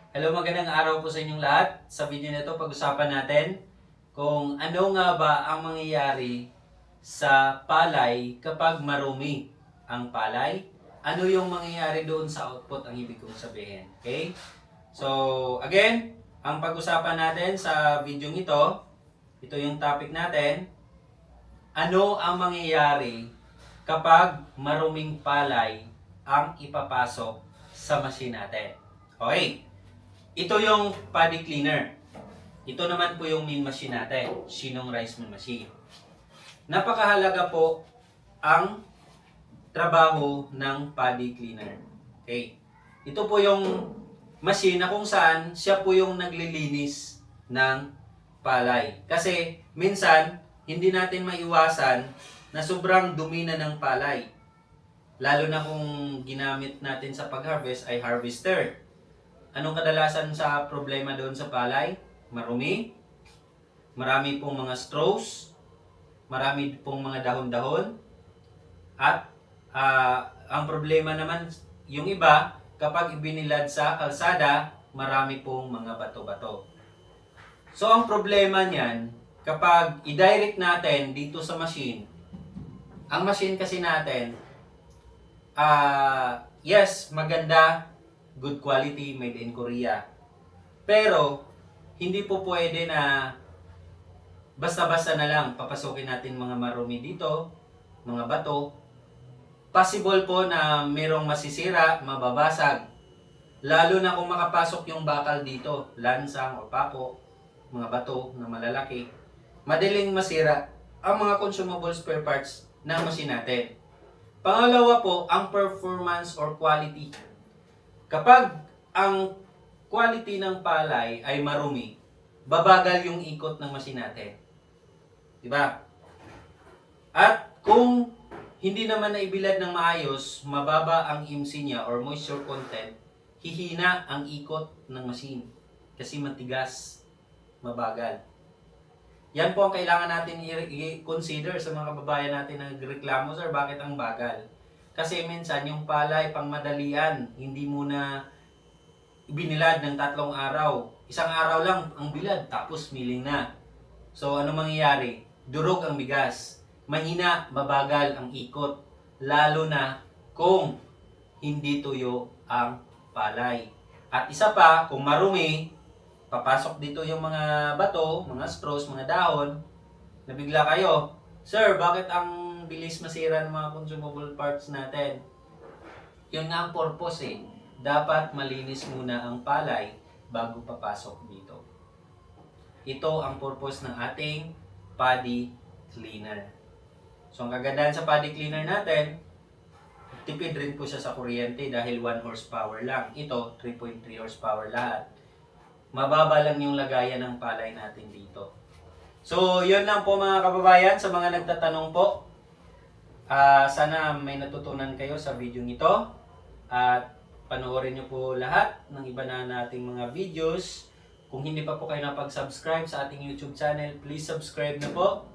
Hello, magandang araw po sa inyong lahat. Sa video na ito, pag-usapan natin kung ano nga ba ang mangyayari sa palay kapag marumi ang palay. Ano yung mangyayari doon sa output ang ibig kong sabihin. Okay? So, again, ang pag-usapan natin sa video ito yung topic natin. Ano ang mangyayari kapag maruming palay ang ipapasok sa machine natin? Okay? Ito yung paddy cleaner. Ito naman po yung main machine natin, Shinong Rice Mill Machine. Napakahalaga po ang trabaho ng paddy cleaner. Okay. Ito po yung machine na kung saan siya po yung naglilinis ng palay. Kasi minsan, hindi natin maiwasan na sobrang dumi na ng palay. Lalo na kung ginamit natin sa pag-harvest ay harvester. Anong kadalasan sa problema doon sa palay? Marumi, marami pong mga straws, marami pong mga dahon-dahon, at ang problema naman, yung iba, kapag ibinilad sa kalsada, marami pong mga bato-bato. So ang problema niyan, kapag i-direct natin dito sa machine, ang machine kasi natin, yes, maganda, good quality, made in Korea. Pero, hindi po pwede na basta-basta na lang papasukin natin mga marumi dito, mga bato. Possible po na merong masisira, mababasag. Lalo na kung makapasok yung bakal dito, lansang o pako, mga bato na malalaki. Madaling masira ang mga consumable spare parts ng machine natin. Pangalawa po, ang performance or quality. Kapag ang quality ng palay ay marumi, babagal yung ikot ng machine natin. Diba? At kung hindi naman naibilad ng maayos, mababa ang IMC niya or moisture content, hihina ang ikot ng machine. Kasi matigas, mabagal. Yan po ang kailangan natin i-consider sa mga kababayan natin na nagreklamo, sir, bakit ang bagal? Kasi minsan yung palay pang madalian, hindi muna binilad ng 3 araw. Isang araw lang ang bilad, tapos miling na. So ano mangyayari? Durog ang bigas. Mahina, mabagal ang ikot. Lalo na kung hindi tuyo ang palay. At isa pa, kung marumi, papasok dito yung mga bato, mga straws, mga dahon, nabigla kayo, sir, bakit ang bilis masira ng mga consumable parts natin? Yun nga ang purpose eh. Dapat malinis muna ang palay bago papasok dito. Ito ang purpose ng ating paddy cleaner. So ang kagandahan sa paddy cleaner natin, tipid rin po siya sa kuryente dahil 1 horsepower lang. Ito, 3.3 horsepower lahat. Mababa lang yung lagayan ng palay natin dito. So, yun lang po mga kababayan sa mga nagtatanong po. Sana may natutunan kayo sa video ito. At panoorin nyo po lahat ng iba na nating mga videos. Kung hindi pa po kayo napag-subscribe sa ating YouTube channel, please subscribe na po.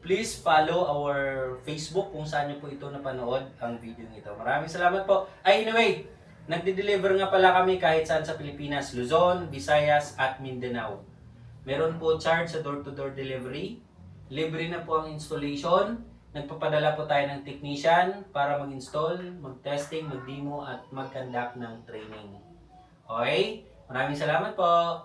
Please follow our Facebook kung saan nyo po ito napanood ang video ito. Maraming salamat po. Anyway, nagde-deliver nga pala kami kahit saan sa Pilipinas, Luzon, Visayas at Mindanao. Meron po charge sa door-to-door delivery. Libre na po ang installation. Nagpapadala po tayo ng technician para mag-install, mag-testing, mag-demo at mag-conduct ng training. Okay? Maraming salamat po.